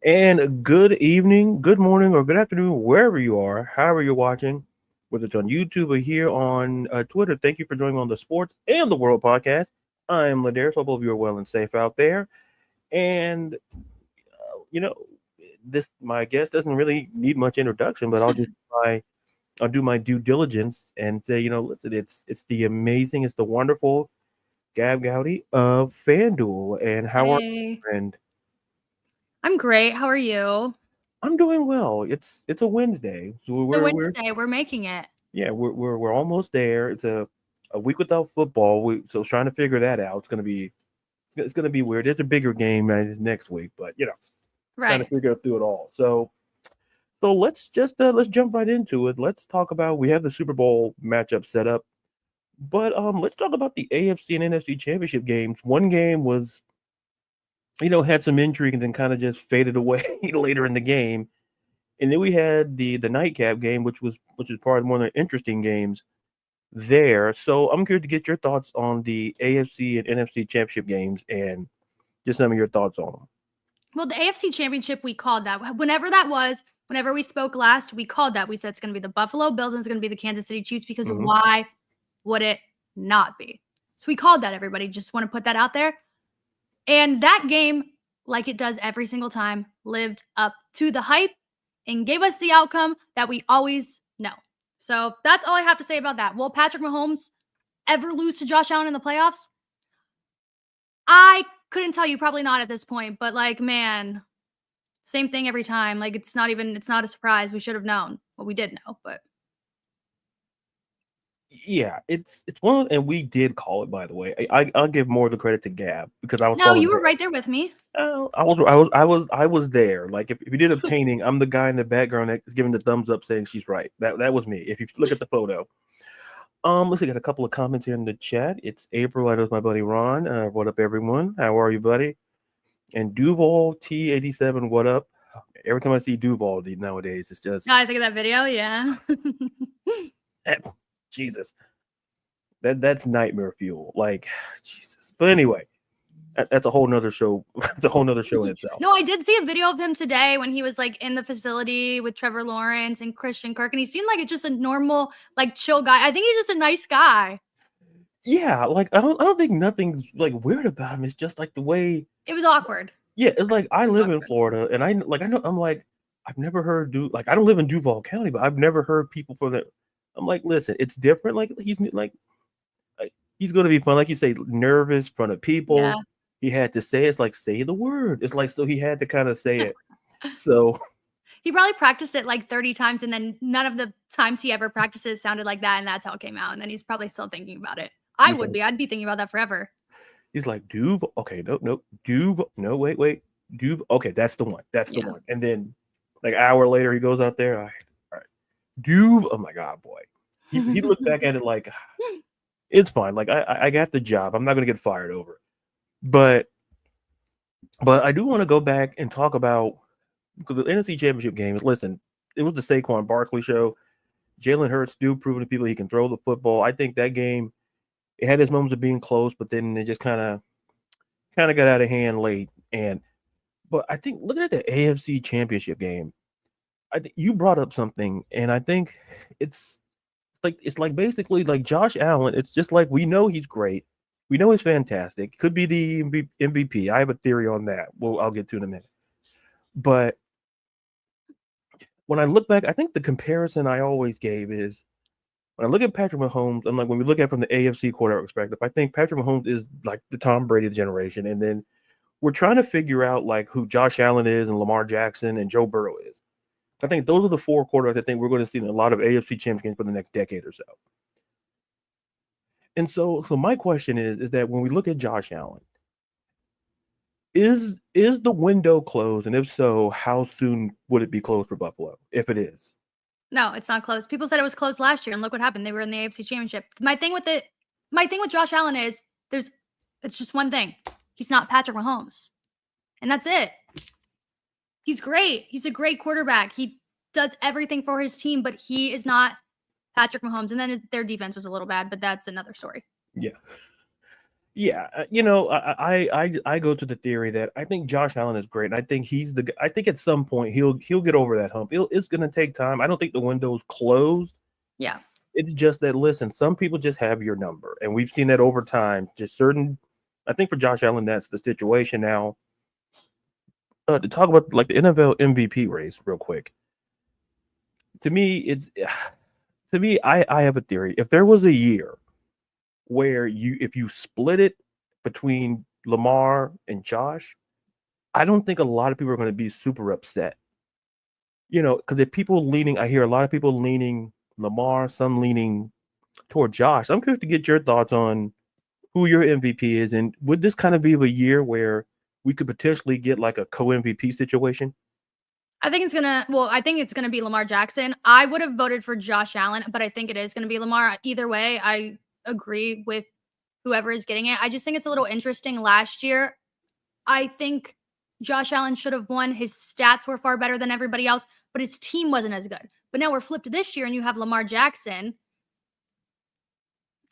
And good evening, good morning, or good afternoon, wherever you are, however you're watching, whether it's on YouTube or here on Twitter. Thank you for joining on the Sports and the World podcast. I am LaDarius. Hope all of you are well and safe out there. And you know, this my guest doesn't really need much introduction, but I'll do my due diligence and say, listen, it's the amazing, it's the wonderful Gabb Goudy of FanDuel. And how are you, Hey, friend? I'm great. How are you? I'm doing well. It's a Wednesday. So It's a we're Wednesday. We're making it. yeah, we're almost there. It's a week without football. So trying to figure that out. It's gonna be weird. There's a bigger game next week, but trying to Right. figure through it all. So let's jump right into it. Let's talk about we have the Super Bowl matchup set up, but let's talk about the AFC and NFC Championship games. One game was had some intrigue and then kind of just faded away later in the game. And then we had the nightcap game, which is probably one of the interesting games there. So I'm curious to get your thoughts on the AFC and NFC championship games and just some of your thoughts on them. Well, the AFC Championship, we called that. Whenever that was, whenever we spoke last, we called that. We said it's going to be the Buffalo Bills and it's going to be the Kansas City Chiefs because Hmm. why would it not be? So we called that, everybody. Just want to put that out there. And that game, like it does every single time, lived up to the hype and gave us the outcome that we always know. So that's all I have to say about that. Will Patrick Mahomes ever lose to Josh Allen in the playoffs? I couldn't tell you, probably not at this point, but like, man, same thing every time. Like, it's not a surprise. We should have known. Well, we did know, but Yeah, it's one, and we did call it, by the way. I'll give more of the credit to Gab because I was no, following you were her. right there with me. I was there. Like if you did a painting, I'm the guy in the background that's giving the thumbs up saying she's right. That was me. If you look at the photo. Let's see, got a couple of comments here in the chat. It's April. I know it's my buddy Ron. What up, everyone? How are you, buddy? And Duval T87. What up? Every time I see Duval nowadays, it's just I think of that video. Yeah. Jesus. That's nightmare fuel. Like Jesus. But anyway, that's a whole nother show. It's a whole nother show in itself. No, I did see a video of him today when he was like in the facility with Trevor Lawrence and Christian Kirk, and he seemed like just a normal, like chill guy. I think he's just a nice guy. Yeah, like I don't think nothing's like weird about him. It's just like the way. It was awkward. Yeah, it's like I It was live in awkward. Florida, and I know I'm like I've never heard like I don't live in Duval County, but I've never heard people from that. I'm like, listen, it's different. Like he's going to be fun, like you say, nervous in front of Yeah. people. He had to say it's like say the word. It's like so he had to kind of say it. So He probably practiced it like 30 times, and then none of the times he ever practiced it sounded like that, and that's how it came out. And then he's probably still thinking about it. I he's would like, be. I'd be thinking about that forever. he's like Duval. Okay, no, Duval. No, wait, Duval. Okay, that's the one. That's the Yeah. one. And then like an hour later, he goes out there. All right, Duval. Oh my God, boy. He looked back at it like it's fine. Like I got the job. I'm not gonna get fired over it. But I do want to go back and talk about because the NFC Championship game is listen, it was the Saquon Barkley show. Jalen Hurts still proving to people he can throw the football. I think that game it had its moments of being close, but then it just kind of got out of hand late. But I think looking at the AFC Championship game, I think you brought up something, and I think it's like basically like Josh Allen. It's just like we know he's great, we know he's fantastic. Could be the MVP. I have a theory on that. Well, I'll get to in a minute. But when I look back, I think the comparison I always gave is when I look at Patrick Mahomes, I'm like, when we look at it from the AFC quarterback perspective, I think Patrick Mahomes is like the Tom Brady of the generation. And then we're trying to figure out like who Josh Allen is and Lamar Jackson and Joe Burrow is. I think those are the four quarterbacks I think we're going to see in a lot of AFC champions for the next decade or so. And so my question is that when we look at Josh Allen, is the window closed? And if so, how soon would it be closed for Buffalo if it is? No, it's not closed. People said it was closed last year, and look what happened. They were in the AFC Championship. My thing with Josh Allen is it's just one thing. He's not Patrick Mahomes, and that's it. He's great. He's a great quarterback. He does everything for his team, but he is not Patrick Mahomes. And then their defense was a little bad, but that's another story. Yeah. Yeah, I go to the theory that I think Josh Allen is great, and I think I think at some point he'll get over that hump. It's going to take time. I don't think the window's closed. Yeah. It's just that, listen, some people just have your number, and we've seen that over time. Just certain, I think for Josh Allen, that's the situation now. To talk about like the NFL MVP race, real quick. To me, I have a theory. If there was a year where if you split it between Lamar and Josh, I don't think a lot of people are going to be super upset. Because if people leaning, I hear a lot of people leaning Lamar, some leaning toward Josh. I'm curious to get your thoughts on who your MVP is, and would this kind of be a year where we could potentially get like a co-MVP situation? I think it's gonna be Lamar Jackson. I would have voted for Josh Allen, but I think it is gonna be Lamar. Either way, I agree with whoever is getting it. I just think it's a little interesting. Last year, I think Josh Allen should have won. His stats were far better than everybody else, but his team wasn't as good. But now we're flipped this year, and you have Lamar Jackson.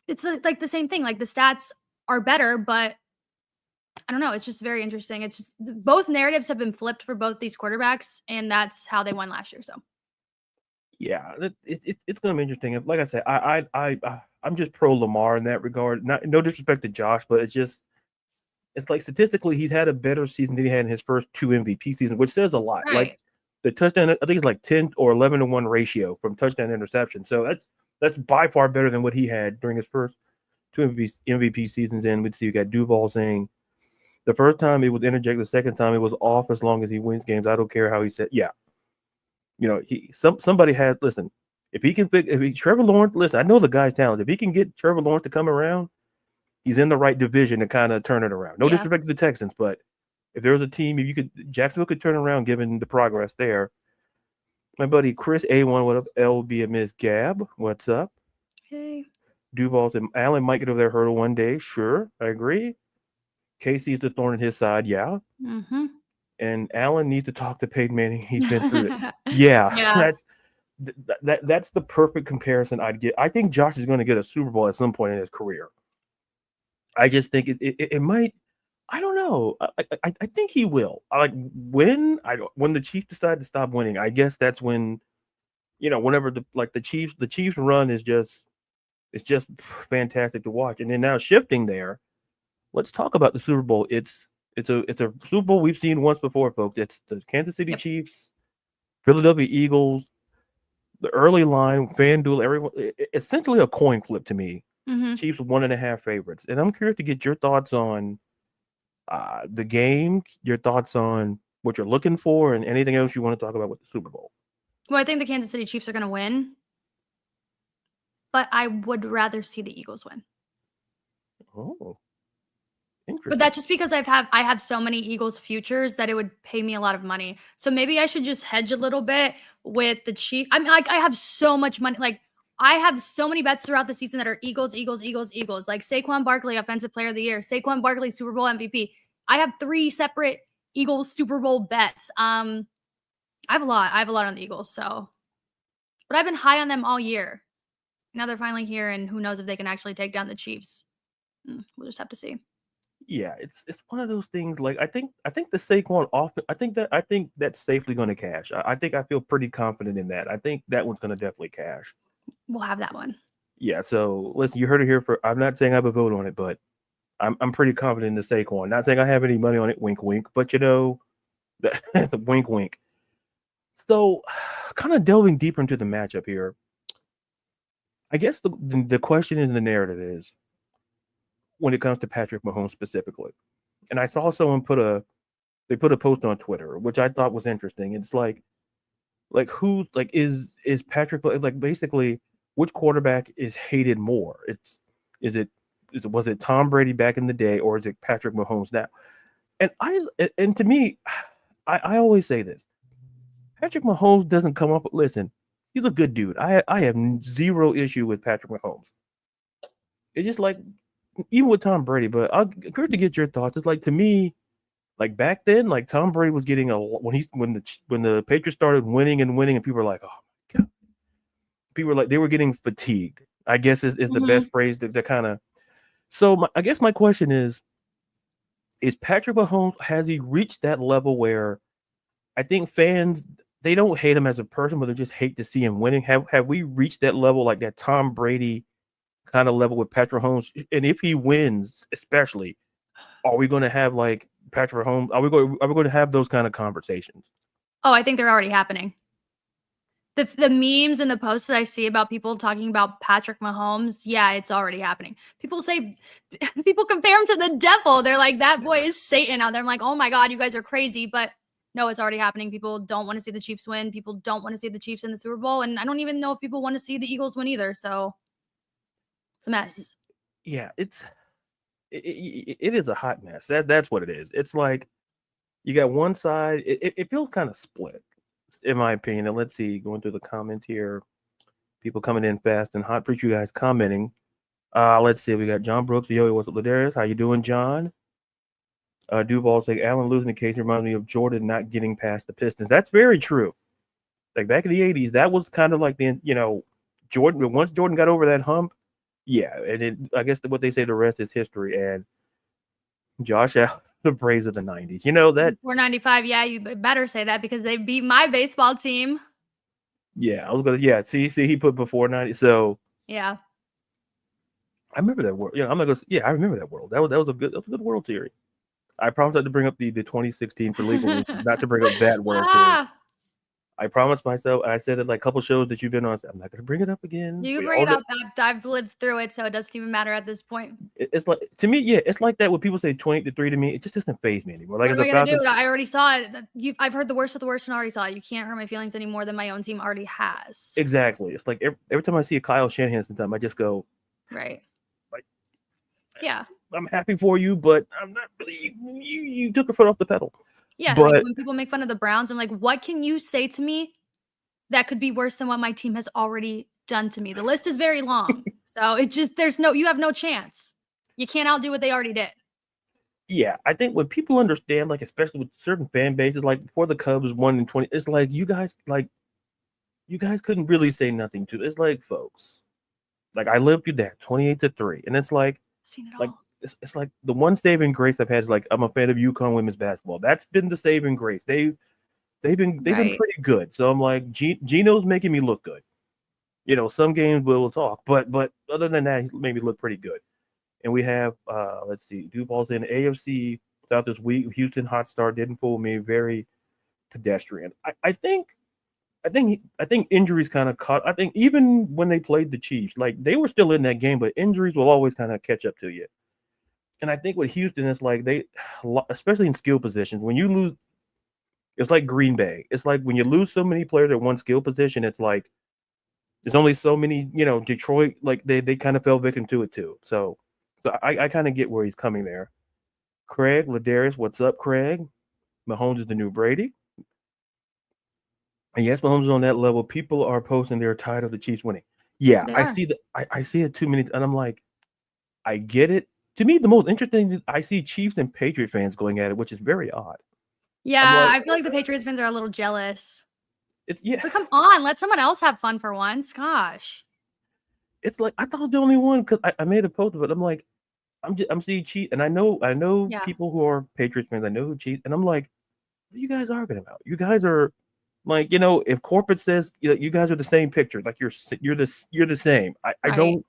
It's like the same thing. Like the stats are better, but I don't know. It's just very interesting. It's just both narratives have been flipped for both these quarterbacks, and that's how they won last year. So Yeah, it's going to be interesting. Like I said, I'm just pro Lamar in that regard. Not no disrespect to Josh, but it's like statistically he's had a better season than he had in his first two MVP seasons, which says a lot. right. Like the touchdown, I think it's like 10 or 11-1 ratio from touchdown to interception. So that's by far better than what he had during his first two MVP seasons. And we'd see you got Duval saying the first time it was interjected, the second time it was off as long as he wins games. I don't care how he said, yeah. Somebody had listen. If he can Trevor Lawrence, listen, I know the guy's talented. If he can get Trevor Lawrence to come around, he's in the right division to kind of turn it around. No disrespect to the Texans, but if there was a team, if you could, Jacksonville could turn around given the progress there. My buddy Chris A1, what up? LB Miss Gabb, what's up? Hey. Duval said Allen might get over their hurdle one day. Sure, I agree. Casey's the thorn in his side, yeah. Mm-hmm. And Allen needs to talk to Peyton Manning. He's been through it. Yeah, Yeah. that's the perfect comparison I'd get. I think Josh is going to get a Super Bowl at some point in his career. I just think it might. I don't know. I think he will. When the Chiefs decide to stop winning, I guess that's when, whenever the Chiefs run is just it's just fantastic to watch. And then now shifting there, let's talk about the Super Bowl. It's a Super Bowl we've seen once before, folks. It's the Kansas City Chiefs, Philadelphia Eagles, the early line, FanDuel, everyone. Essentially a coin flip to me. Mm-hmm. Chiefs 1.5 favorites, and I'm curious to get your thoughts on the game, your thoughts on what you're looking for, and anything else you want to talk about with the Super Bowl. Well, I think the Kansas City Chiefs are going to win, but I would rather see the Eagles win. Oh, interesting. But that's just because I have so many Eagles futures that it would pay me a lot of money. So maybe I should just hedge a little bit with the Chiefs. I mean, like I have so much money. Like I have so many bets throughout the season that are Eagles, Eagles, Eagles, Eagles. Like Saquon Barkley, Offensive Player of the Year. Saquon Barkley, Super Bowl MVP. I have 3 separate Eagles Super Bowl bets. I have a lot. I have a lot on the Eagles. So, but I've been high on them all year. Now they're finally here, and who knows if they can actually take down the Chiefs. We'll just have to see. Yeah, it's one of those things. Like I think the Saquon often. I think that's safely going to cash. I think I feel pretty confident in that. I think that one's going to definitely cash. We'll have that one. Yeah. So listen, you heard it here. I'm not saying I have a vote on it, but I'm pretty confident in the Saquon. Not saying I have any money on it. Wink, wink. But the wink, wink. So, kind of delving deeper into the matchup here. I guess the question in the narrative is when it comes to Patrick Mahomes specifically. And I saw someone put a post on Twitter, which I thought was interesting. It's like who is Patrick, like basically which quarterback is hated more? Was it Tom Brady back in the day, or is it Patrick Mahomes now? And to me, I always say this. Patrick Mahomes doesn't come up. Listen, he's a good dude. I have zero issue with Patrick Mahomes. It's just like even with Tom Brady, but I'm curious to get your thoughts. It's like to me, like back then, like Tom Brady was getting when the Patriots started winning, and people were like, oh my god, people were like they were getting fatigued. I guess is the best phrase to kind of So I guess my question is Patrick Mahomes, has he reached that level where I think fans, they don't hate him as a person, but they just hate to see him winning? Have we reached that level, like that Tom Brady kind of level with Patrick Mahomes? And if he wins, especially, are we going to have like Patrick Mahomes? Are we going to have those kind of conversations? Oh, I think they're already happening. The memes and the posts that I see about people talking about Patrick Mahomes, yeah, it's already happening. People compare him to the devil. They're like, that boy is Satan out there. I'm like, oh my God, you guys are crazy. But no, it's already happening. People don't want to see the Chiefs win. People don't want to see the Chiefs in the Super Bowl. And I don't even know if people want to see the Eagles win either. So it's a mess. Yeah, it is a hot mess. That's what it is. It's like you got one side. It feels kind of split, in my opinion. And let's see, going through the comments here, people coming in fast and hot. Appreciate you guys commenting. Let's see, we got John Brooks. Yo, what's up, LaDarius? How you doing, John? Duval's like, Allen losing the case reminds me of Jordan not getting past the Pistons. That's very true. Like back in the 80s, that was kind of like Jordan. Once Jordan got over that hump, yeah, and I guess what they say, the rest is history. And Josh Allen, the Braves of the 90s. You know that 495. Yeah, you better say that because they beat my baseball team. Yeah, I was gonna. Yeah, see, he put before 90. So yeah, I remember that world. I'm not gonna. Yeah, I remember that world. That was a good World Series. I promised not to bring up the 2016 for legal reasons, not to bring up that World Series. I promised myself. I said it like a couple shows that you've been on. I'm not going to bring it up again. You can bring it up. I've lived through it, so it doesn't even matter at this point. It's like, to me, yeah, it's like that when people say 20-3 to me. It just doesn't faze me anymore. Like, what am I going to do? I already saw it. I've heard the worst of the worst and already saw it. You can't hurt my feelings any more than my own team already has. Exactly. It's like every time I see a Kyle Shanahan sometime, I just go, right. Like, yeah. I'm happy for you, but I'm not really. You took a foot off the pedal. Yeah. But like when people make fun of the Browns, I'm like, what can you say to me that could be worse than what my team has already done to me? The list is very long. So it just, you have no chance. You can't outdo what they already did. Yeah, I think when people understand, like, especially with certain fan bases, like before the Cubs won in 20, it's like you guys couldn't really say nothing to it. It's like, folks, like I lived through that 28-3. And it's like, seen it like all. It's like the one saving grace I've had is like I'm a fan of UConn women's basketball. That's been the saving grace. They've been pretty good. So I'm like, Gino's making me look good. Some games we'll talk, but other than that, he's made me look pretty good. And we have let's see, Duval's in AFC South this week. Houston hot start didn't fool me. Very pedestrian. I think injuries kind of caught. I think even when they played the Chiefs, like they were still in that game, but injuries will always kind of catch up to you. And I think with Houston, it's like they, especially in skill positions, when you lose, it's like Green Bay. It's like when you lose so many players at one skill position, it's like there's only so many. Detroit, like they kind of fell victim to it too. So I kind of get where he's coming there. Craig, LaDarius, what's up, Craig? Mahomes is the new Brady. And yes, Mahomes is on that level. People are posting they're tired of the Chiefs winning. Yeah, I see that. I see it too many, and I'm like, I get it. To me, the most interesting is I see Chiefs and Patriot fans going at it, which is very odd. Yeah, I feel like the Patriots fans are a little jealous. But come on, let someone else have fun for once. Gosh. It's like I thought I was the only one because I made a post of it. I'm like, I'm seeing Chiefs, and I know people who are Patriots fans. I know who Chiefs, and I'm like, what are you guys arguing about? You guys are like, if corporate says you guys are the same picture, like you're the same. I don't.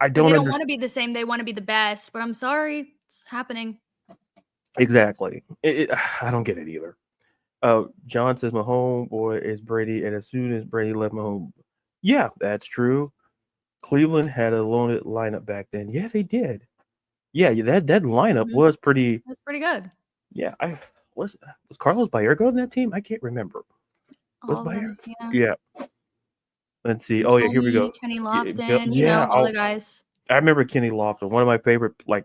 They don't want to be the same. They want to be the best. But I'm sorry, it's happening. Exactly. I don't get it either. John says my homeboy is Brady, and as soon as Brady left my home, yeah, that's true. Cleveland had a loaded lineup back then. Yeah, they did. Yeah, that lineup was pretty. That's pretty good. Yeah, was Carlos Baerga on that team? I can't remember. Was Baerga? Yeah. Let's see. Oh yeah, here we go. Kenny Lofton. All the guys. I remember Kenny Lofton, one of my favorite, like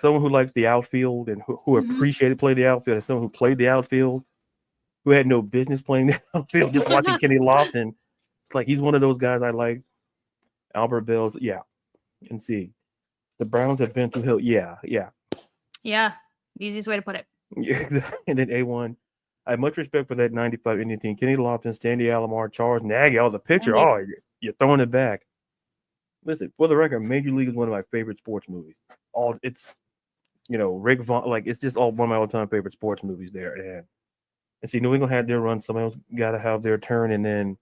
someone who likes the outfield and who appreciated playing the outfield, and someone who played the outfield, who had no business playing the outfield. Just watching Kenny Lofton, it's like he's one of those guys I like. Albert Bell, yeah. And see, the Browns have been through hell. Yeah. Easiest way to put it. And then A1. I have much respect for that 95 Indian team. Kenny Lofton, Sandy Alomar, Charles Nagy, all the picture. Oh, you're throwing it back. listen, for the record, Major League is one of my favorite sports movies. It's Rick Vaughn, like it's just all one of my all-time favorite sports movies there. And see, New England had their run. Somebody else got to have their turn, and then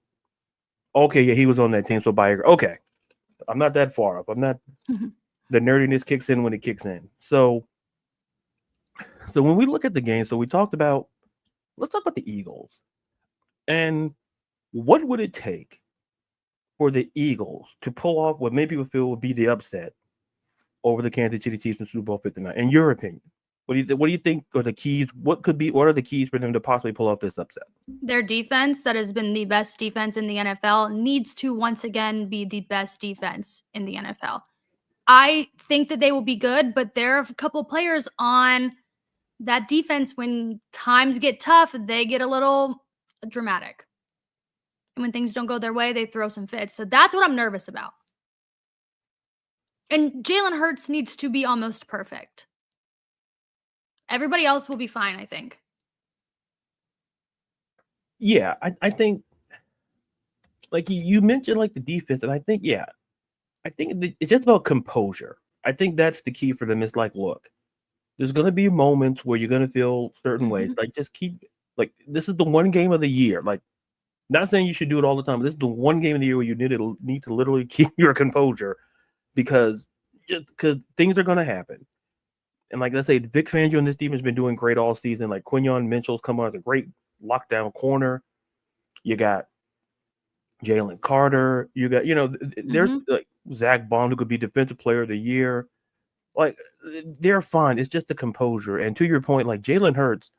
okay, yeah, he was on that team. So okay, I'm not that far up. I'm not. The nerdiness kicks in when it kicks in. So when we look at the game, so we talked about. Let's talk about the Eagles, and what would it take for the Eagles to pull off what maybe we feel would be the upset over the Kansas City Chiefs in Super Bowl 59? In your opinion, what do you think are the keys? What are the keys for them to possibly pull off this upset? Their defense, that has been the best defense in the NFL, needs to once again be the best defense in the NFL. I think that they will be good, but there are a couple players on that defense, when times get tough, they get a little dramatic. And when things don't go their way, they throw some fits. So that's what I'm nervous about. And Jalen Hurts needs to be almost perfect. Everybody else will be fine, I think. Yeah, I think, like you mentioned, like the defense, and I think, it's just about composure. I think that's the key for them. It's like, look, there's going to be moments where you're going to feel certain ways. Like, just keep, like, this is the one game of the year. Like, not saying you should do it all the time, but this is the one game of the year where you need to literally keep your composure because things are going to happen. And like I say, Vic Fangio and this team has been doing great all season. Like Quinyon Mitchell's come out as a great lockdown corner. You got Jalen Carter. You got, there's like Zach Bond, who could be Defensive Player of the Year. Like, they're fine. It's just the composure. And to your point, like Jalen Hurts,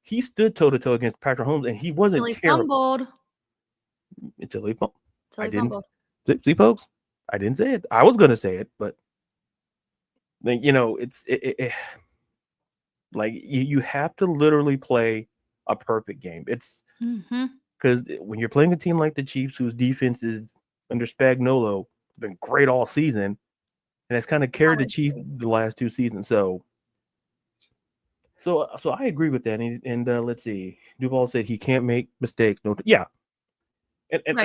he stood toe-to-toe against Patrick Mahomes, and he wasn't terrible. Until he fumbled. I didn't. See, folks, I didn't say it. I was going to say it, but then, like you have to literally play a perfect game. It's because when you're playing a team like the Chiefs, whose defense is under Spagnuolo, been great all season, and it's kind of carried the Chiefs the last 2 seasons. So I agree with that. And let's see, Duval said he can't make mistakes. No, and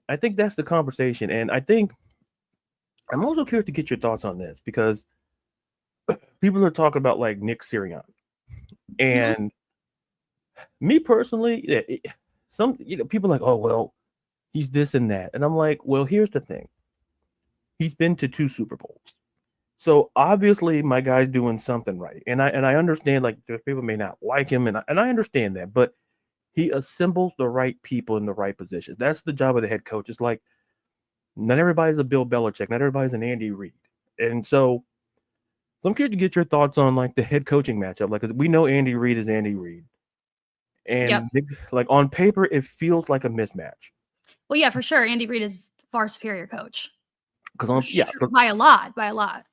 I think that's the conversation. And I think I'm also curious to get your thoughts on this because people are talking about like Nick Sirianni, and me personally, some people are like, oh well, he's this and that, and I'm like, well, here's the thing. He's been to 2 Super Bowls. So obviously my guy's doing something right. And I understand, like, there's people may not like him, and I understand that, but he assembles the right people in the right positions. That's the job of the head coach. It's like not everybody's a Bill Belichick, not everybody's an Andy Reid. And so I'm curious to get your thoughts on like the head coaching matchup. Like, we know Andy Reid is Andy Reid. And like on paper, it feels like a mismatch. Well, yeah, for sure. Andy Reid is far superior coach. By a lot.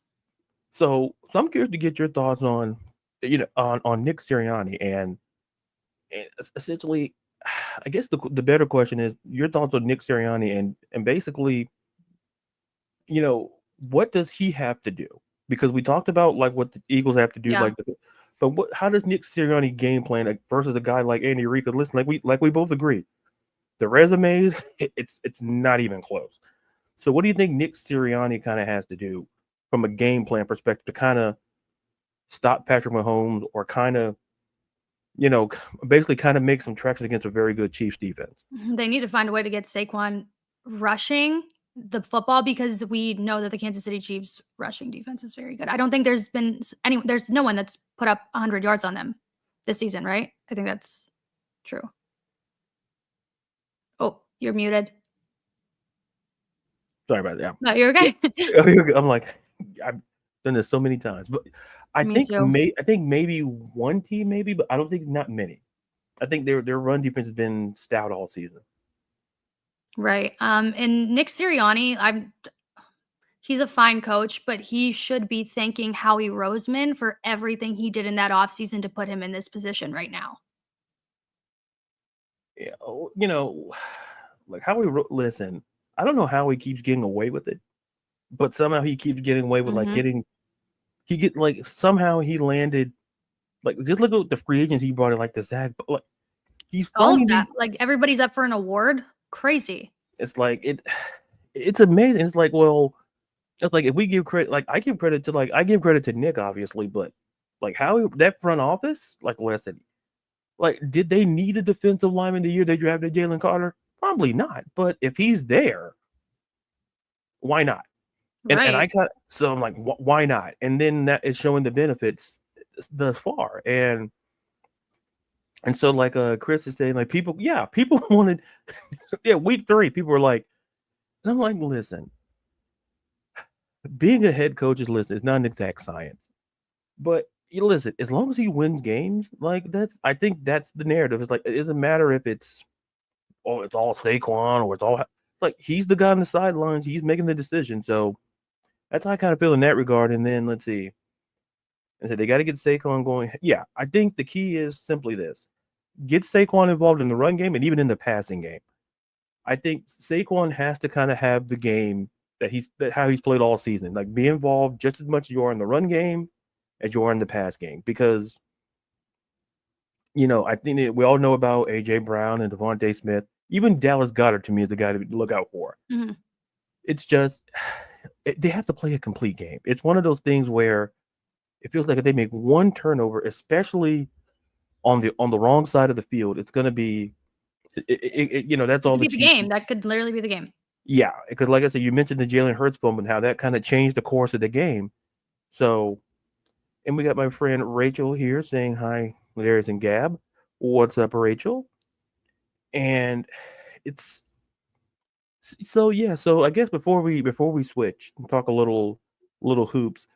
So I'm curious to get your thoughts on, on Nick Sirianni, and essentially, I guess the better question is your thoughts on Nick Sirianni, and basically, what does he have to do? Because we talked about like what the Eagles have to do, but how does Nick Sirianni game plan versus a guy like Andy Reid? Because listen, like we both agree, the resumes, it's not even close. So what do you think Nick Sirianni kind of has to do from a game plan perspective to kind of stop Patrick Mahomes, or kind of, basically kind of make some traction against a very good Chiefs defense? They need to find a way to get Saquon rushing the football, because we know that the Kansas City Chiefs rushing defense is very good. I don't think there's no one that's put up 100 yards on them this season, right? I think that's true. Oh, you're muted. Sorry about that. No, you're okay. I'm like, I've done this so many times, but I think maybe one team, but I don't think not many. I think their run defense has been stout all season. Right. And Nick Sirianni, he's a fine coach, but he should be thanking Howie Roseman for everything he did in that offseason to put him in this position right now. Yeah, like Howie. Listen, I don't know how he keeps getting away with it, but somehow he keeps getting away with somehow he landed, like, just look at the free agents he brought in, like the Zach, like he's all of that. Like, everybody's up for an award. Crazy. It's like it's amazing. It's like, well, It's like if we give credit, like I give credit to Nick, obviously, but like how that front office, like listen, like did they need a defensive lineman the year they drafted Jalen Carter? Probably not. But if he's there, why not? And I Right. got so I'm like, why not? And then that is showing the benefits thus far. And so like Chris is saying, like people wanted week 3, people were like, and I'm like, listen, being a head coach is not an exact science. But you listen, as long as he wins games, like I think that's the narrative. It's like it doesn't matter if it's all Saquon or it's like he's the guy on the sidelines, he's making the decision. So that's how I kind of feel in that regard. And then let's see. I said they got to get Saquon going. Yeah, I think the key is simply this: get Saquon involved in the run game and even in the passing game. I think Saquon has to kind of have the game how he's played all season. Like be involved just as much as you are in the run game as you are in the pass game. Because, I think that we all know about A.J. Brown and Devontae Smith. Even Dallas Goedert, to me, is the guy to look out for. Mm-hmm. It's just they have to play a complete game. It's one of those things where it feels like if they make one turnover, especially on the wrong side of the field, it's going to be, that's all Could the be the game. That could literally be the game. Yeah, because like I said, you mentioned the Jalen Hurts fumble and how that kind of changed the course of the game. So, and we got my friend Rachel here saying hi, LaDarius and Gabb. What's up, Rachel? And it's so yeah. So I guess before we switch and talk a little hoops,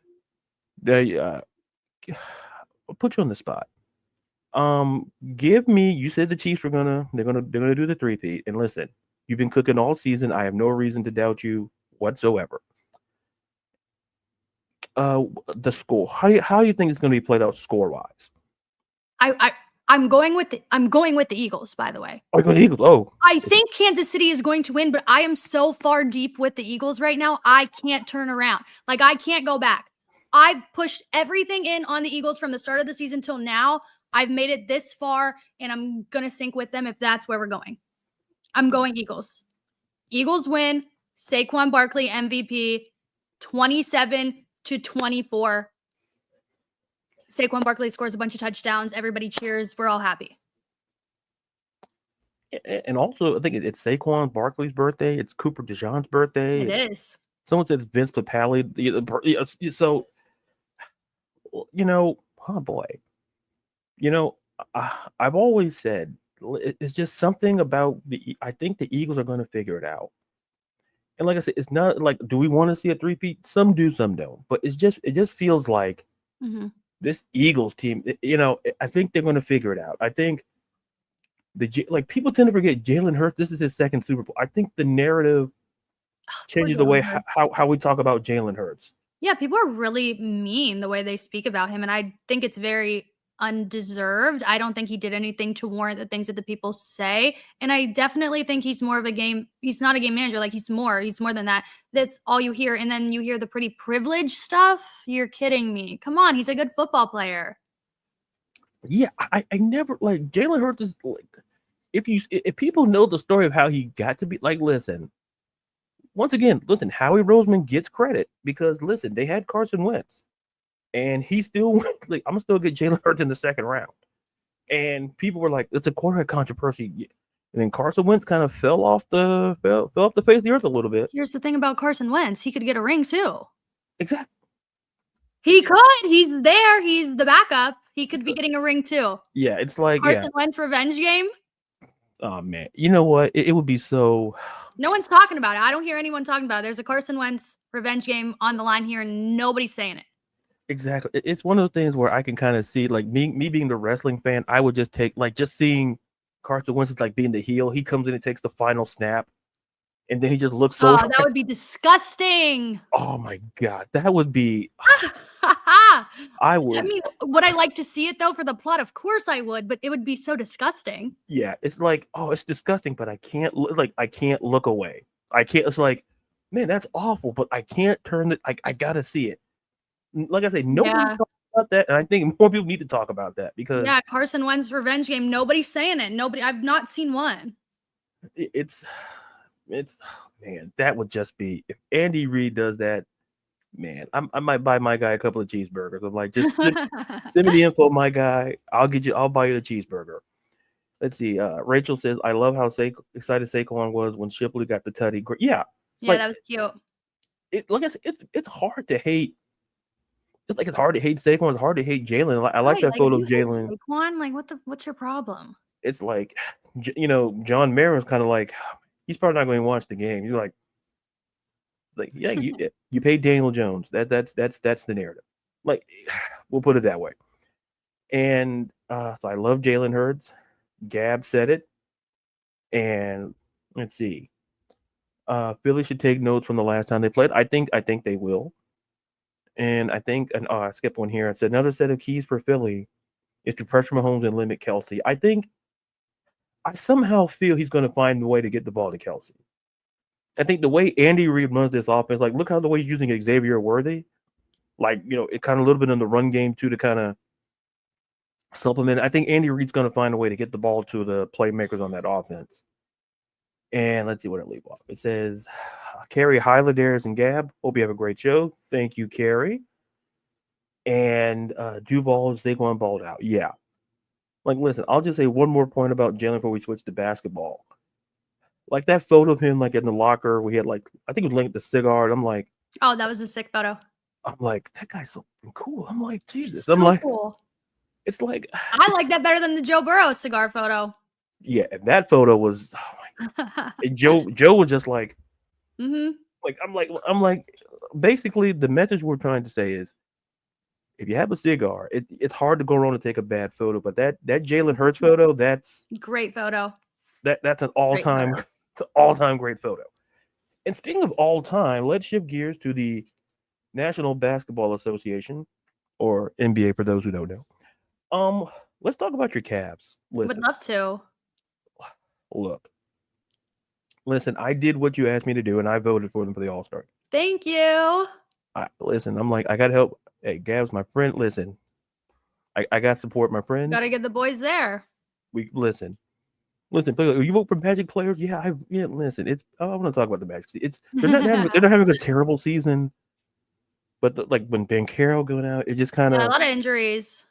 I'll put you on the spot. Give me. You said the Chiefs they're gonna do the 3-peat. And listen, you've been cooking all season. I have no reason to doubt you whatsoever. The score. How do you think it's going to be played out score wise? I'm going with the Eagles, by the way. Oh, the Eagles. Oh, I think Kansas City is going to win, but I am so far deep with the Eagles right now. I can't turn around. Like I can't go back. I've pushed everything in on the Eagles from the start of the season till now. I've made it this far, and I'm going to sync with them if that's where we're going. I'm going Eagles. Eagles win. Saquon Barkley MVP 27-24. Saquon Barkley scores a bunch of touchdowns. Everybody cheers. We're all happy. And also, I think it's Saquon Barkley's birthday. It's Cooper DeJean's birthday. It is. Someone said Vince Papale. So, oh boy. I've always said it's just something about I think the Eagles are going to figure it out. And like I said, it's not like, do we want to see a 3-peat? Some do, some don't. But it just feels like this Eagles team, I think they're going to figure it out. I think people tend to forget Jalen Hurts. This is his second Super Bowl. I think the narrative changes the way how we talk about Jalen Hurts. Yeah, people are really mean the way they speak about him, and I think it's very undeserved. I don't think he did anything to warrant the things that the people say, and I definitely think he's more of a game. He's not a game manager. Like he's more than that. That's all you hear, and then you hear the pretty privileged stuff. You're kidding me. Come on, he's a good football player. Yeah, I never like Jalen Hurts is like, if people know the story of how he got to be, like, listen, once again, Howie Roseman gets credit because listen, they had Carson Wentz. And he still like, I'm gonna still get Jalen Hurts in the second round. And people were like, it's a quarterback controversy. And then Carson Wentz kind of fell off the face of the earth a little bit. Here's the thing about Carson Wentz. He could get a ring too. Exactly. He could. He's there. He's the backup. He could be getting a ring too. Yeah, it's like Carson Wentz revenge game. Oh man, you know what? It would be so. No one's talking about it. I don't hear anyone talking about it. There's a Carson Wentz revenge game on the line here, and nobody's saying it. Exactly. It's one of those things where I can kind of see, like me being the wrestling fan, I would just take just seeing Carson Wentz like being the heel. He comes in and takes the final snap, and then he just looks so. Oh, that would be disgusting. Oh my god, that would be. I would. I mean, would I like to see it though for the plot? Of course I would, but it would be so disgusting. Yeah, it's like, oh, it's disgusting, but I can't look away. I can't. It's like, man, that's awful, but I can't turn it. I gotta see it. Like I say, nobody's talking about that, and I think more people need to talk about that because Carson Wentz revenge game. Nobody's saying it. I've not seen one. It's man, that would just be if Andy Reid does that. man, I might buy my guy a couple of cheeseburgers. I'm like, just send me the info, my guy. I'll buy you a cheeseburger. Let's see. Rachel says, I love how excited Saquon was when Shipley got the tutty. Yeah, Yeah, like that was cute. like I said, it's hard to hate. It's hard to hate Saquon. It's hard to hate Jalen. I like Right, that like, if photo you of hate Jalen. Saquon, like, what's your problem? It's like, John Marin's kind of like, he's probably not going to watch the game. You're like, yeah, you paid Daniel Jones. That's the narrative. Like, we'll put it that way. And so I love Jalen Hurts. Gabb said it. And let's see. Philly should take notes from the last time they played. I think they will. And I think, and I skipped one here. It's another set of keys for Philly is to pressure Mahomes and limit Kelsey. I somehow feel he's going to find a way to get the ball to Kelsey. I think the way Andy Reid runs this offense, like look how the way he's using Xavier Worthy, like it kind of a little bit in the run game too to kind of supplement. I think Andy Reid's going to find a way to get the ball to the playmakers on that offense. And let's see what I leave off. It says, Carrie, hi, LaDarius and Gabb. Hope you have a great show. Thank you, Carrie. And Duval, Saquon balled out. Yeah. Like, listen, I'll just say one more point about Jalen before we switch to basketball. Like that photo of him, like in the locker, we had like, I think it was linked to cigar. And I'm like, oh, that was a sick photo. I'm like, that guy's so cool. I'm like, Jesus. So I'm like, cool. It's like, I like that better than the Joe Burrow cigar photo. Yeah, and that photo was, oh my God. And Joe was just like, like I'm like, basically the message we're trying to say is, if you have a cigar, it's hard to go wrong to take a bad photo. But that Jalen Hurts photo, that's great photo. That's an all-time great photo. And speaking of all time, let's shift gears to the National Basketball Association, or NBA for those who don't know. Let's talk about your Cavs. Listen, would love to. Look, listen, I did what you asked me to do, and I voted for them for the All-Star. Thank you. Listen, I'm like, I gotta help. Hey, Gab's my friend. Listen, I gotta support my friends. Gotta get the boys there. We listen. You vote for Magic players? Yeah, listen. I want to talk about the Magic. They're not having a terrible season, but like when Banchero going out, it just kind of a lot of injuries.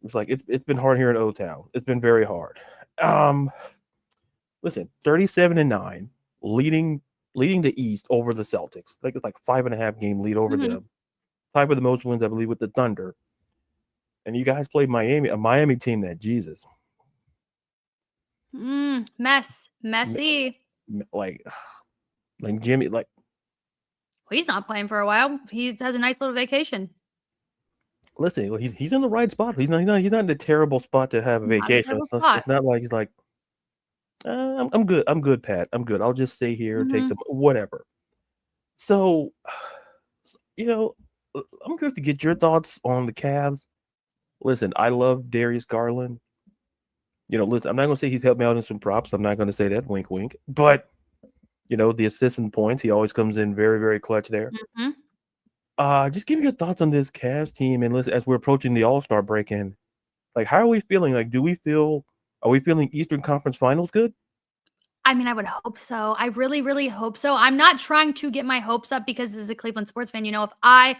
It's like it's been hard here in O-Town. It's been very hard. Listen, 37-9, leading the East over the Celtics. Like it's like 5.5 game lead over them. Tied with the most wins, I believe, with the Thunder. And you guys played Miami, a Miami team that Jesus. Messy. Like Jimmy, like he's not playing for a while. He has a nice little vacation. Listen, he's in the right spot. He's not in a terrible spot to have a vacation. It's not like he's like, I'm good. I'm good, Pat. I'm good. I'll just stay here, take the whatever. So, I'm curious to get your thoughts on the Cavs. Listen, I love Darius Garland. Listen, I'm not going to say he's helped me out in some props. I'm not going to say that, wink, wink. But, the assists and points, he always comes in very, very clutch there. Just give me your thoughts on this Cavs team. And listen, as we're approaching the All-Star break-in, like, how are we feeling? Like, are we feeling Eastern Conference Finals good? I mean, I would hope so. I really, really hope so. I'm not trying to get my hopes up because as a Cleveland sports fan, if I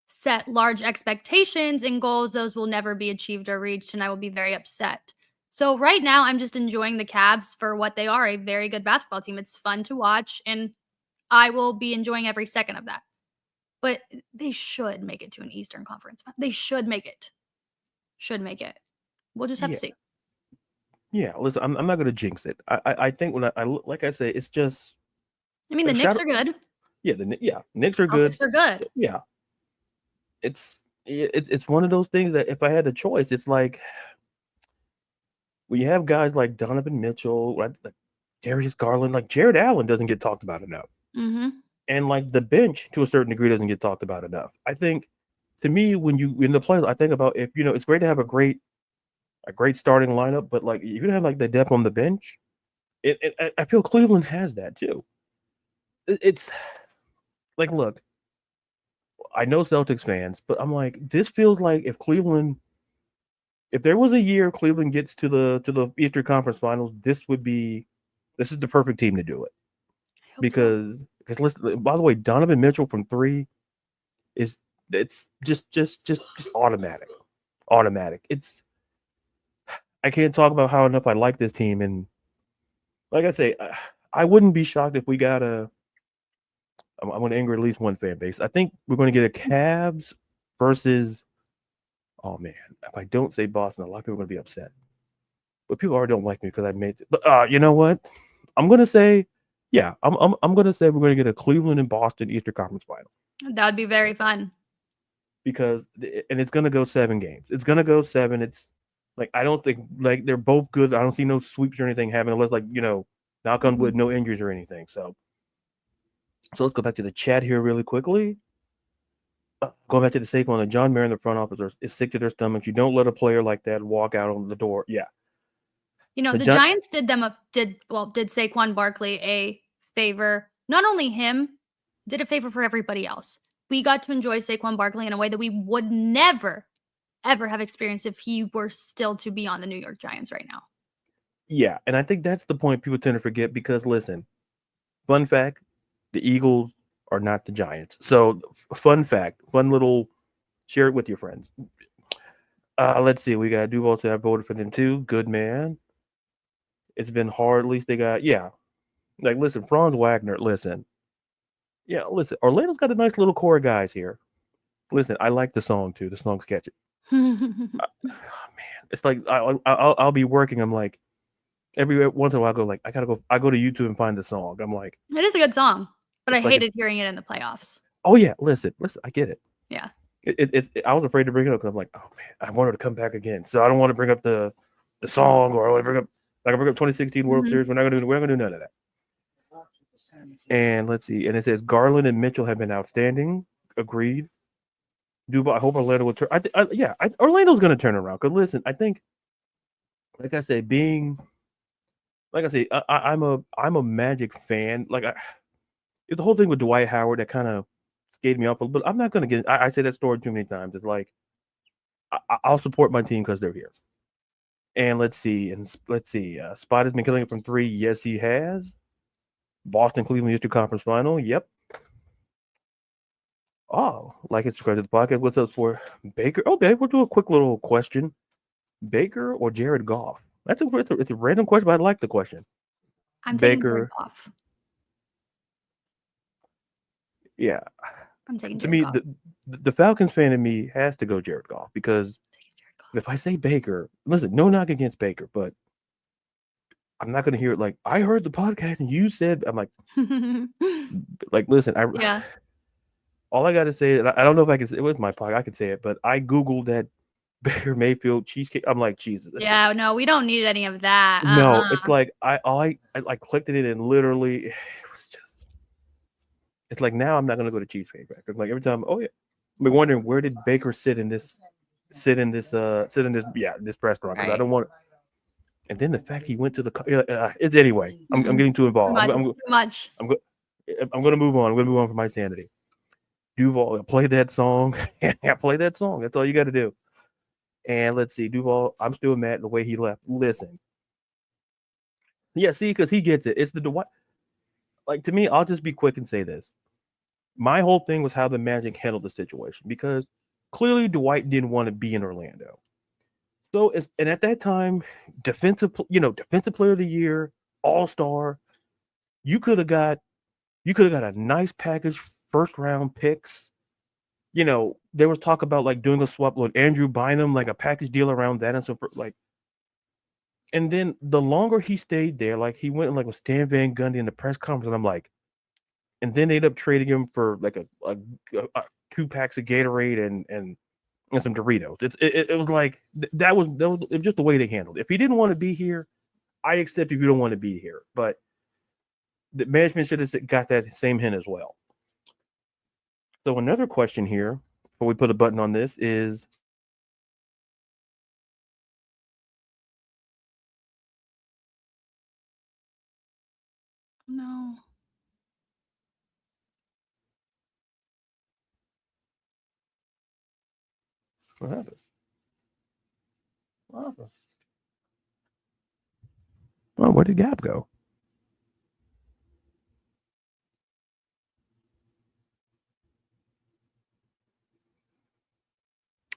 set large expectations and goals, those will never be achieved or reached, and I will be very upset. So right now, I'm just enjoying the Cavs for what they are, a very good basketball team. It's fun to watch, and I will be enjoying every second of that. But they should make it to an Eastern Conference. They should make it. We'll just have to see. Yeah, listen, I'm not going to jinx it. I think when I like I say, it's just. I mean, the Knicks are good. Yeah, Knicks are good. Celtics are good. Yeah. It's one of those things that if I had a choice, it's like when you have guys like Donovan Mitchell, like Darius Garland, like Jared Allen doesn't get talked about enough. And like the bench to a certain degree doesn't get talked about enough. I think to me, when you in the playoffs, I think about if it's great to have a great starting lineup, but like you have like the depth on the bench. I feel Cleveland has that too. It's like, look, I know Celtics fans, but I'm like, this feels like if there was a year Cleveland gets to the Eastern Conference Finals, this is the perfect team to do it. Because listen, by the way, Donovan Mitchell from 3, it's just automatic. Automatic. I can't talk about how enough I like this team, and like I say, I wouldn't be shocked if we got I'm going to anger at least one fan base. I think we're going to get a Cavs versus. Oh man, if I don't say Boston, a lot of people are going to be upset. But people already don't like me because I made it. But you know what? I'm going to say, yeah, I'm going to say we're going to get a Cleveland and Boston Eastern Conference final. That would be very fun. Because it's going to go 7 games. It's going to go 7. It's like I don't think like they're both good. I don't see no sweeps or anything happening unless like knock on wood, no injuries or anything. So let's go back to the chat here really quickly. Going back to the Saquon, John Mayer in the front office is sick to their stomachs. You don't let a player like that walk out on the door. Yeah. The Giants did Saquon Barkley a favor. Not only him, did a favor for everybody else. We got to enjoy Saquon Barkley in a way that we would never, ever have experienced if he were still to be on the New York Giants right now. Yeah, and I think that's the point people tend to forget because, listen, fun fact, the Eagles are not the Giants. So, fun fact, fun little, share it with your friends. Let's see, we got Duval to have voted for them too. Good man. It's been hard. At least they got, like, listen, Franz Wagner, listen. Yeah, listen, Orlando's got a nice little core of guys here. Listen, I like the song too. The song's catchy. Man, it's like I'll be working. I'm like, every once in a while, I go like, I go to YouTube and find the song. I'm like, it is a good song, but I hated hearing it in the playoffs. Oh yeah, listen, I get it. Yeah. I was afraid to bring it up because I'm like, oh man, I want her to come back again. So I don't want to bring up the song or I want to bring up 2016 World Series. We're not gonna do none of that. And let's see, and it says Garland and Mitchell have been outstanding. Agreed. Duval, I hope Orlando will turn. Orlando's going to turn around. Because listen, I think, like I say, I'm a Magic fan. Like the whole thing with Dwight Howard that kind of skated me off a little bit. I'm not going to get. I say that story too many times. It's like I'll support my team because they're here. And let's see. Spot has been killing it from 3. Yes, he has. Boston, Cleveland, Eastern Conference Final. Yep. Oh, like it's subscribe to the podcast. What's up for Baker? Okay, we'll do a quick little question. Baker or Jared Goff? It's a random question, but I like the question. I'm taking Jared Goff. Yeah. I'm taking Jared Goff. To me, the Falcons fan in me has to go Jared Goff because if I say Baker, listen, no knock against Baker, but I'm not going to hear it like, I heard the podcast and you said, I'm like, listen, all I got to say, and I don't know if I can say it was my podcast, I can say it, but I Googled that Baker Mayfield cheesecake. I'm like, Jesus. Yeah, no, we don't need any of that. No, it's like, I clicked it in and literally, it was just, it's like now I'm not going to go to Cheesecake Factory. Like every time, I'm wondering where did Baker sit in this restaurant because I don't want. And then the fact he went to the it's anyway. I'm getting too involved. Too much. I'm going to move on. I'm going to move on for my sanity. Duval, play that song. Play that song. That's all you got to do. And let's see, Duval. I'm still mad at the way he left. Listen. Yeah, see, because he gets it. It's the Dwight. Like to me, I'll just be quick and say this. My whole thing was how the Magic handled the situation because clearly Dwight didn't want to be in Orlando. So and at that time, defensive player of the year, all-star, you could have got a nice package, first round picks. There was talk about like doing a swap with Andrew Bynum, like a package deal around that and so like. And then the longer he stayed there, like he went like with Stan Van Gundy in the press conference, and I'm like, and then they ended up trading him for like a 2 packs of Gatorade and some Doritos. It was like that was just the way they handled it. If he didn't want to be here, I accept if you don't want to be here. But the management should have got that same hint as well. So another question here, before we put a button on this, is no. What happened? Oh, where did Gabb go?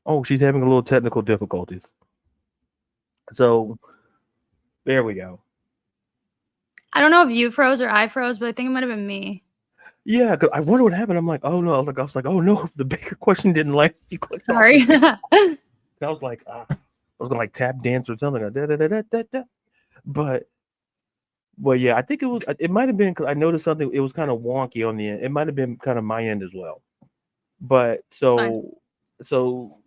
Oh, she's having a little technical difficulties. So there we go. I don't know if you froze or I froze, but I think it might have been me. Yeah, because I wonder what happened. I'm like, oh no, I was like, oh no, the Baker question didn't like you clicked off. Sorry. I was like, I was gonna like tap dance or something. But yeah, I think it might have been because I noticed something. It was kind of wonky on the end. It might have been kind of my end as well. But so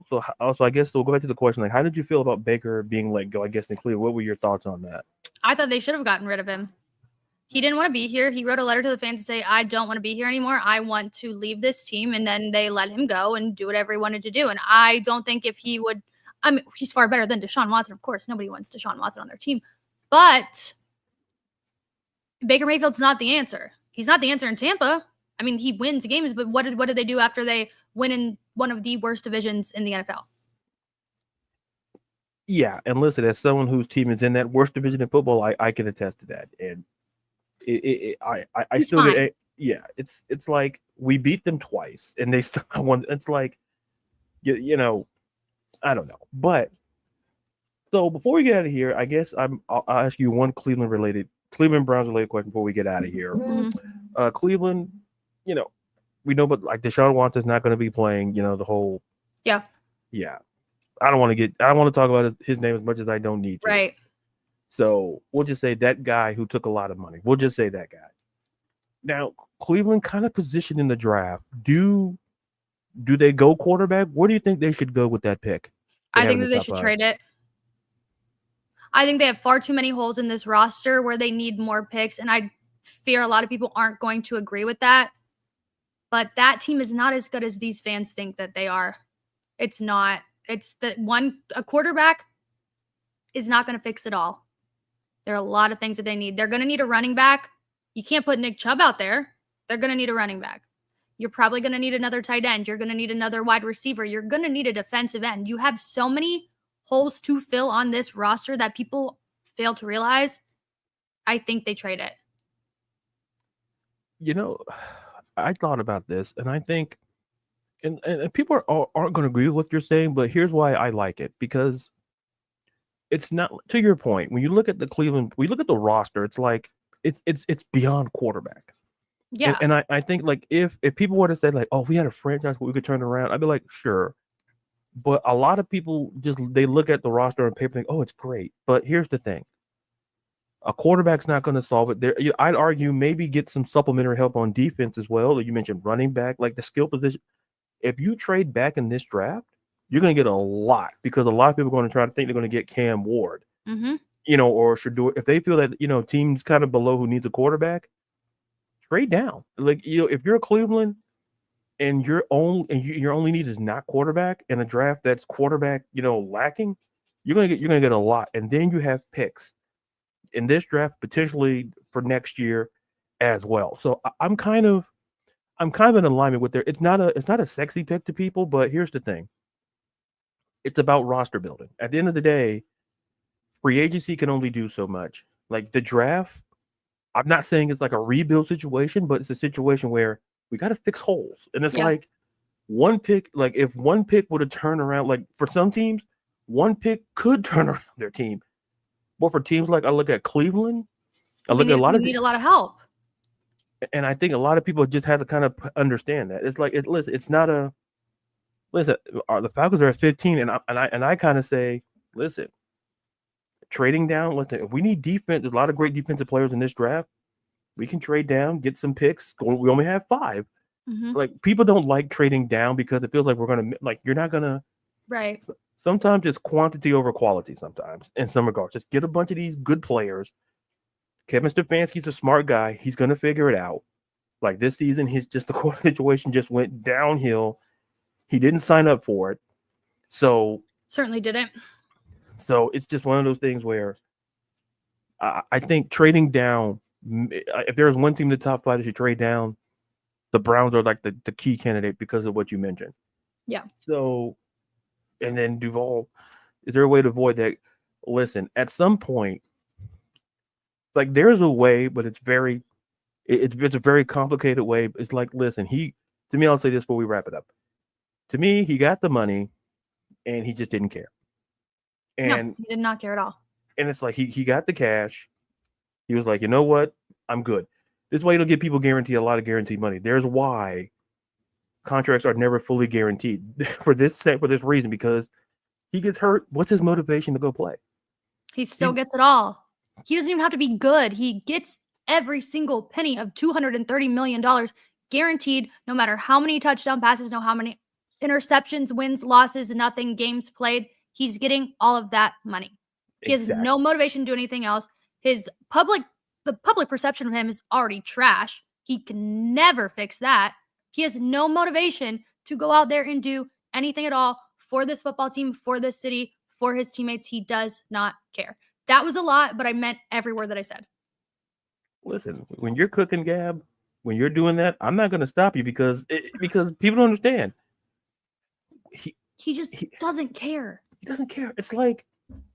I guess we'll go back to the question. Like, how did you feel about Baker being let go? I guess in Cleveland. What were your thoughts on that? I thought they should have gotten rid of him. He didn't want to be here. He wrote a letter to the fans to say, I don't want to be here anymore. I want to leave this team. And then they let him go and do whatever he wanted to do. And I don't think if he would, I mean, he's far better than Deshaun Watson. Of course, nobody wants Deshaun Watson on their team. But Baker Mayfield's not the answer. He's not the answer in Tampa. I mean, he wins games, but what did they do after they win in one of the worst divisions in the NFL? Yeah, and listen, as someone whose team is in that worst division in football, I can attest to that. And I still fine. get it's like we beat them twice and they still won. It's like you know, I don't know. But so before we get out of here, I guess I'll ask you one Cleveland Browns related question before we get out of here. Mm-hmm. Cleveland, we know, but like Deshaun Watson's not going to be playing. The whole yeah. I don't want to talk about his name as much as I don't need to. Right. So we'll just say that guy who took a lot of money. We'll just say that guy. Now, Cleveland kind of positioned in the draft. Do they go quarterback? Where do you think they should go with that pick? I think that they should trade it. I think they have far too many holes in this roster where they need more picks. And I fear a lot of people aren't going to agree with that. But that team is not as good as these fans think that they are. It's not. It's a quarterback is not going to fix it all. There are a lot of things that they need. They're going to need a running back. You can't put Nick Chubb out there. They're going to need a running back. You're probably going to need another tight end. You're going to need another wide receiver. You're going to need a defensive end. You have so many holes to fill on this roster that people fail to realize. I think they trade it. I thought about this, and I think, and people aren't going to agree with what you're saying, but here's why I like it. Because it's not, to your point, when you look at we look at the roster, it's like it's beyond quarterback. Yeah. And I think like if people were to say like, oh, if we had a franchise where we could turn around, I'd be like, sure. But a lot of people they look at the roster on paper and think, oh, it's great. But here's the thing. A quarterback's not going to solve it. I'd argue maybe get some supplementary help on defense as well. You mentioned running back, like the skill position. If you trade back in this draft, you're going to get a lot because a lot of people are going to try to think they're going to get Cam Ward, or should do it. If they feel that, teams kind of below who needs a quarterback, trade down. Like, if you're Cleveland and your only need is not quarterback in a draft that's quarterback, lacking, you're going to get a lot. And then you have picks in this draft potentially for next year as well. So I'm kind of in alignment with it's not a sexy pick to people, but here's the thing. It's about roster building. At the end of the day, free agency can only do so much. Like the draft, I'm not saying it's like a rebuild situation, but it's a situation where we got to fix holes. And it's like one pick, like if one pick would have turned around, like for some teams, one pick could turn around their team. But for teams like I look at Cleveland, we need a lot of help. And I think a lot of people just have to kind of understand that. It's like it's not a listen. The Falcons are at 15, and I kind of say, listen, trading down. Listen, if we need defense, there's a lot of great defensive players in this draft. We can trade down, get some picks. We only have 5. Like people don't like trading down because it feels like we're gonna you're not gonna. Right. Sometimes it's quantity over quality. Sometimes, in some regards, just get a bunch of these good players. Kevin Stefanski's a smart guy. He's going to figure it out. Like this season, the quarter situation just went downhill. He didn't sign up for it. So certainly didn't. So it's just one of those things where I think trading down, if there's one team in the top 5 that should trade down, the Browns are like the key candidate because of what you mentioned. Yeah. So, and then Duval, is there a way to avoid that? Listen, at some point, like there's a way, but it's a very complicated way. It's like, listen, to me, I'll say this before we wrap it up. To me, he got the money. and he just didn't care. No, And he did not care at all. and it's like he got the cash. He was like, you know what? I'm good. This is why you don't get people guarantee a lot of guaranteed money. There's why contracts are never fully guaranteed for this reason, because he gets hurt. What's his motivation to go play? He still gets it all. He doesn't even have to be good. He gets every single penny of $230 million guaranteed, no matter how many touchdown passes, no how many interceptions, wins, losses, nothing, games played. He's getting all of that money. He has no motivation to do anything else. The public perception of him is already trash. He can never fix that. He has no motivation to go out there and do anything at all for this football team, for this city, for his teammates. He does not care. That was a lot, but I meant every word that I said. Listen, when you're cooking, Gabb, when you're doing that, I'm not going to stop you because people don't understand. He just doesn't care. He doesn't care. It's like,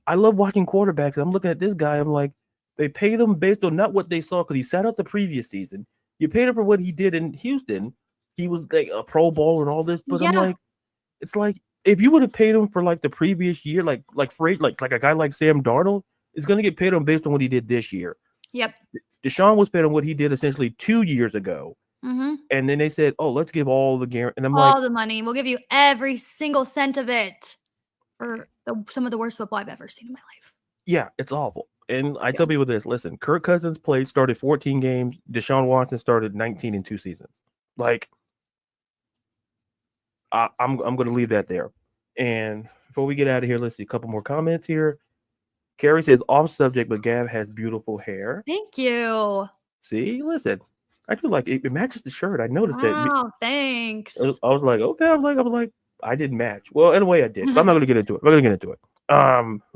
I love watching quarterbacks. I'm looking at this guy. I'm like, they paid him based on not what they saw, because he sat out the previous season. You paid him for what he did in Houston. He was like a Pro Bowl and all this, but I'm like, it's like, if you would have paid him for like the previous year, like a guy like Sam Darnold is going to get paid on based on what he did this year. Yep. Deshaun was paid on what he did essentially 2 years ago. Mm-hmm. And then they said, oh, let's give all the guarantee. And I'm all like, the money. We'll give you every single cent of it for some of the worst football I've ever seen in my life. Yeah, it's awful. And I tell people this, listen, Kirk Cousins started 14 games. Deshaun Watson started 19 in 2 seasons. Like, I'm going to leave that there. And before we get out of here, let's see a couple more comments here. Carrie says, off subject, but Gabb has beautiful hair. Thank you. See, listen, I feel like it matches the shirt. I noticed that. Wow, thanks. I was like, okay. I'm like, I didn't match. Well, in a way I did. But I'm not going to get into it.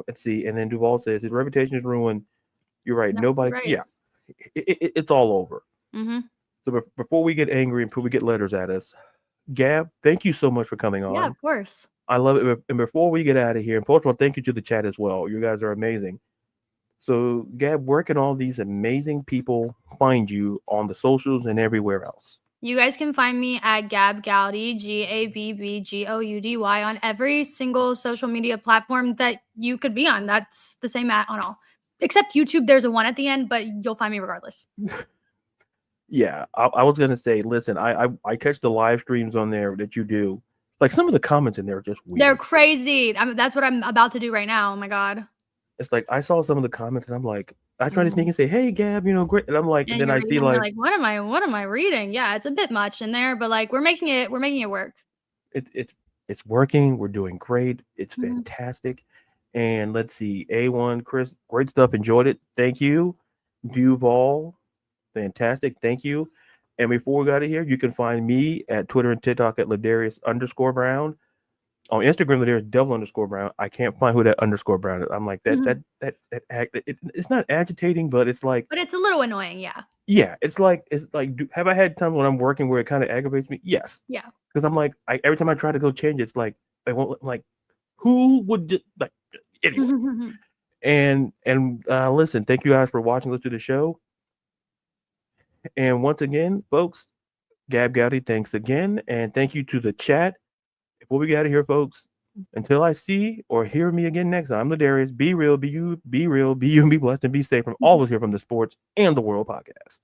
Let's see. And then Duval says his reputation is ruined. You're right. Nobody. Right. Yeah, it's all over. Mm-hmm. So before we get angry and before we get letters at us, Gabb, thank you so much for coming on. Yeah, of course. I love it. And before we get out of here, and first of all, thank you to the chat as well. You guys are amazing. So, Gabb, where can all these amazing people find you on the socials and everywhere else? You guys can find me at Gabb Goudy, GabbGoudy, on every single social media platform that you could be on. That's the same on all. Except YouTube, there's a 1 at the end, but you'll find me regardless. Yeah, I was going to say, listen, I catch the live streams on there that you do. Like, some of the comments in there are just weird. They're crazy. That's what I'm about to do right now. Oh, my God. It's like, I saw some of the comments, and I'm like, I try to sneak and say, hey, Gabb, great. And I'm like, and then I see like, what am I reading? Yeah, it's a bit much in there, but like, we're making it work. It's working. We're doing great. It's fantastic. And let's see, A1, Chris, great stuff. Enjoyed it. Thank you. Duval, fantastic. Thank you. And before we got out of here, you can find me at Twitter and TikTok at LaDarius_Brown. On Instagram, LaDarius _Brown. I can't find who that _Brown is. I'm like, it's not agitating, but it's like. But it's a little annoying, yeah. Yeah, it's like, have I had times when I'm working where it kind of aggravates me? Yes. Yeah. Because I'm like, every time I try to go change it, it's like, I won't, like, who would just, like, anyway. and listen, thank you guys for watching. Let's do the show. And once again, folks, Gabb Goudy, thanks again. And thank you to the chat. Before we get out of here, folks, until I see or hear me again next time, I'm LaDarius. Be real, be you, be real, be you, and be blessed, and be safe from all of us here from the Sports and the World podcast.